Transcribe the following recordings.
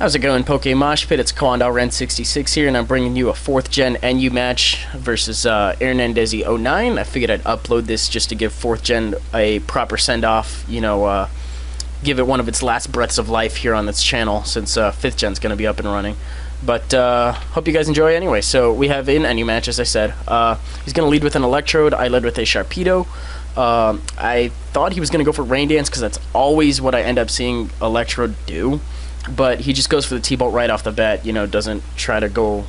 How's it going, PokeMoshPit? It's KwandaoRen66 here, and I'm bringing you a 4th Gen NU match versus Hernandezzy09. I figured I'd upload this just to give 4th Gen a proper send-off, give it one of its last breaths of life here on this channel, since 5th Gen's going to be up and running. But hope you guys enjoy anyway. So we have an NU match, as I said. He's going to lead with an Electrode. I led with a Sharpedo. I thought he was going to go for Rain Dance, because that's always what I end up seeing Electrode do. But he just goes for the T-Bolt right off the bat, doesn't try to go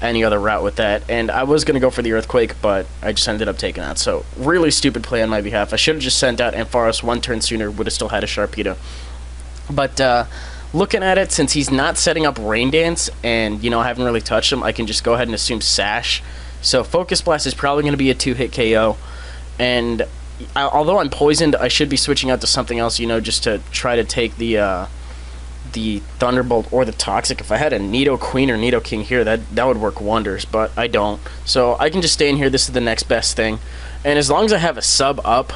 any other route with that. And I was going to go for the Earthquake, but I just ended up taking that. So, really stupid play on my behalf. I should have just sent out Ampharos one turn sooner, would have still had a Sharpedo. But, looking at it, since he's not setting up Rain Dance, and, I haven't really touched him, I can just go ahead and assume Sash. So, Focus Blast is probably going to be a 2-hit KO. And, although I'm poisoned, I should be switching out to something else, just to try to take the Thunderbolt or the Toxic. If I had a Nido Queen or Nido King here, that would work wonders, but I don't. So I can just stay in here. This is the next best thing. And as long as I have a sub up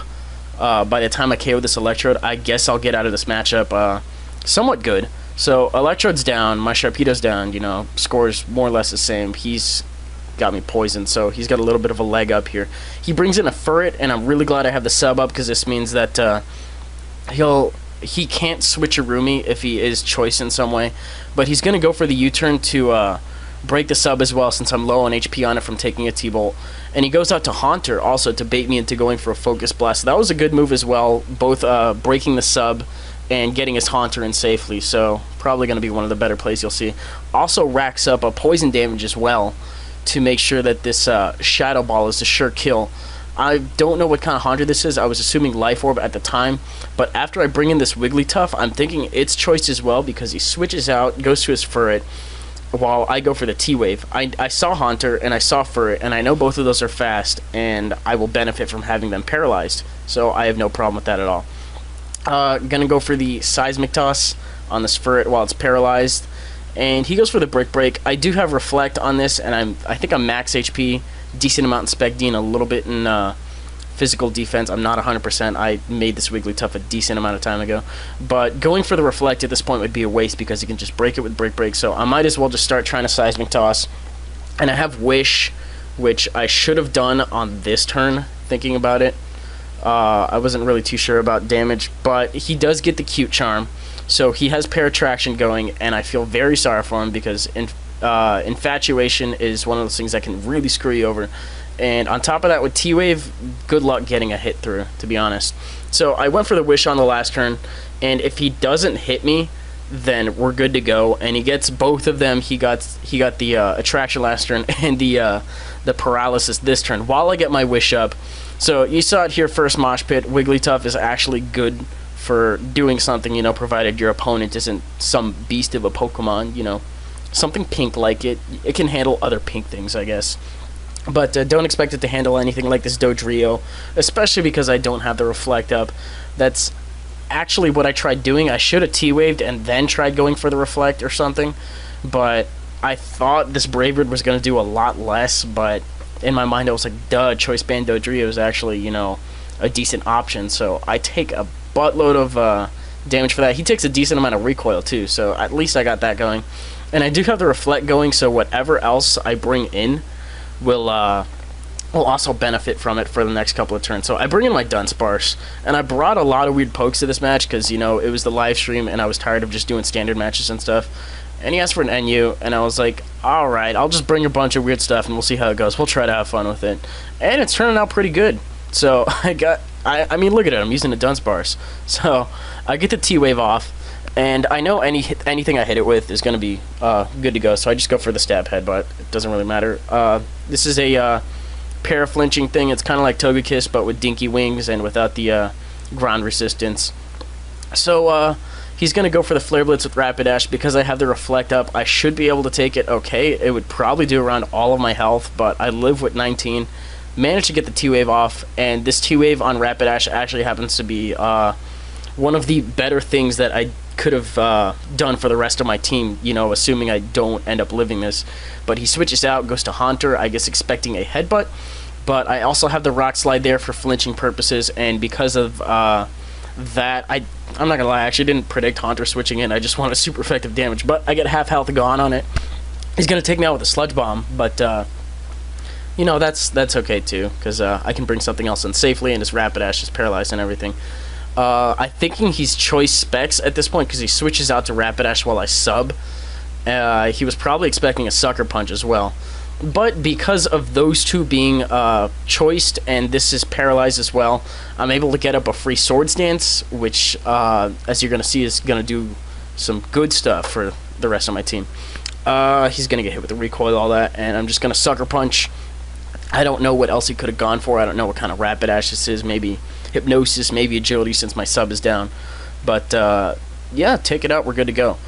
by the time I KO this Electrode, I guess I'll get out of this matchup somewhat good. So Electrode's down, my Sharpedo's down, scores more or less the same. He's got me poisoned, so he's got a little bit of a leg up here. He brings in a Furret, and I'm really glad I have the sub up, because this means that he can't switcheroo me if he is choice in some way, but he's going to go for the U-turn to break the sub as well, since I'm low on HP on it from taking a T-Bolt. And he goes out to Haunter also to bait me into going for a Focus Blast. So that was a good move as well, both breaking the sub and getting his Haunter in safely, so probably going to be one of the better plays you'll see. Also racks up a poison damage as well to make sure that this Shadow Ball is a sure kill. I don't know what kind of Haunter this is. I was assuming Life Orb at the time, but after I bring in this Wigglytuff, I'm thinking it's choice as well, because he switches out, goes to his Furret, while I go for the T-Wave. I saw Haunter, and I saw Furret, and I know both of those are fast, and I will benefit from having them paralyzed, so I have no problem with that at all. Gonna go for the Seismic Toss on this Furret while it's paralyzed, and he goes for the Brick Break. I do have Reflect on this, and I think I'm max HP, decent amount in Spec D, and a little bit in physical defense. I'm not 100%. I made this Wigglytuff a decent amount of time ago. But going for the Reflect at this point would be a waste, because you can just break it with Brick Break. So I might as well just start trying to Seismic Toss. And I have Wish, which I should have done on this turn, thinking about it. I wasn't really too sure about damage, but he does get the Cute Charm. So he has Paratraction going, and I feel very sorry for him, because Infatuation is one of those things that can really screw you over. And on top of that, with T-Wave, good luck getting a hit through, to be honest. So I went for the Wish on the last turn, and if he doesn't hit me, then we're good to go. And he gets both of them. He got the Attraction last turn and the Paralysis this turn, while I get my Wish up. So you saw it here first, MoshPit. Wigglytuff is actually good for doing something, provided your opponent isn't some beast of a Pokemon, something pink like it. It can handle other pink things, I guess. But don't expect it to handle anything like this Dodrio, especially because I don't have the Reflect up. That's actually what I tried doing. I should have T-Waved and then tried going for the Reflect or something, but I thought this Brave Bird was going to do a lot less, but in my mind I was like, duh, Choice Band Dodrio is actually, a decent option, so I take a buttload of damage for that. He takes a decent amount of recoil too, so at least I got that going. And I do have the Reflect going, so whatever else I bring in will also benefit from it for the next couple of turns. So I bring in my Dunsparce, and I brought a lot of weird pokes to this match, because, it was the live stream, and I was tired of just doing standard matches and stuff. And he asked for an NU, and I was like, alright, I'll just bring a bunch of weird stuff, and we'll see how it goes. We'll try to have fun with it. And it's turning out pretty good. So I mean, look at it, I'm using a Dunsparce. So I get the T-Wave off, and I know anything I hit it with is going to be good to go, so I just go for the Stab Headbutt. It doesn't really matter. This is a para-flinching thing. It's kind of like Togekiss, but with dinky wings and without the ground resistance. So he's going to go for the Flare Blitz with Rapidash. Because I have the Reflect up, I should be able to take it okay. It would probably do around all of my health, but I live with 19. Managed to get the T-Wave off, and this T-Wave on Rapidash actually happens to be one of the better things that I could have done for the rest of my team, assuming I don't end up living this. But he switches out, goes to Haunter, I guess expecting a Headbutt, but I also have the Rock Slide there for flinching purposes, and because of that I'm not gonna lie, I actually didn't predict Haunter switching in. I just wanted super effective damage, but I get half health gone on it. He's gonna take me out with a Sludge Bomb, but you know, that's okay too, because I can bring something else in safely, and his Rapidash is paralyzed and everything. I'm thinking he's Choice Specs at this point because he switches out to Rapidash while I sub. He was probably expecting a Sucker Punch as well. But because of those two being choiced and this is paralyzed as well, I'm able to get up a free Swords Dance, which, as you're going to see, is going to do some good stuff for the rest of my team. He's going to get hit with the recoil, all that, and I'm just going to Sucker Punch. I don't know what else he could have gone for. I don't know what kind of Rapidash this is. Maybe Hypnosis, maybe Agility since my sub is down. But, yeah, take it out. We're good to go.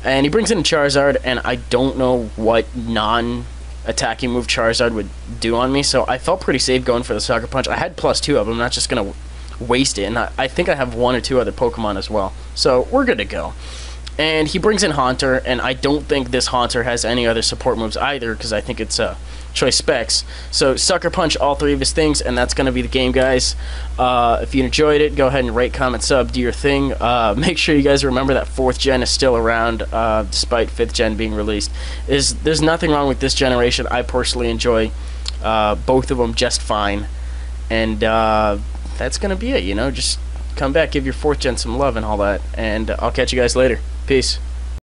And he brings in a Charizard, and I don't know what non-attacking move Charizard would do on me, so I felt pretty safe going for the Sucker Punch. I had +2 of them. I'm not just going to waste it, and I think I have 1 or 2 other Pokemon as well. So we're good to go. And he brings in Haunter, and I don't think this Haunter has any other support moves either, because I think it's Choice Specs. So Sucker Punch all 3 of his things, and that's going to be the game, guys. If you enjoyed it, go ahead and rate, comment, sub, do your thing. Make sure you guys remember that 4th gen is still around, despite 5th gen being released. There's nothing wrong with this generation. I personally enjoy both of them just fine. And that's going to be it, you know. Just come back, give your 4th gen some love and all that. And I'll catch you guys later. Peace.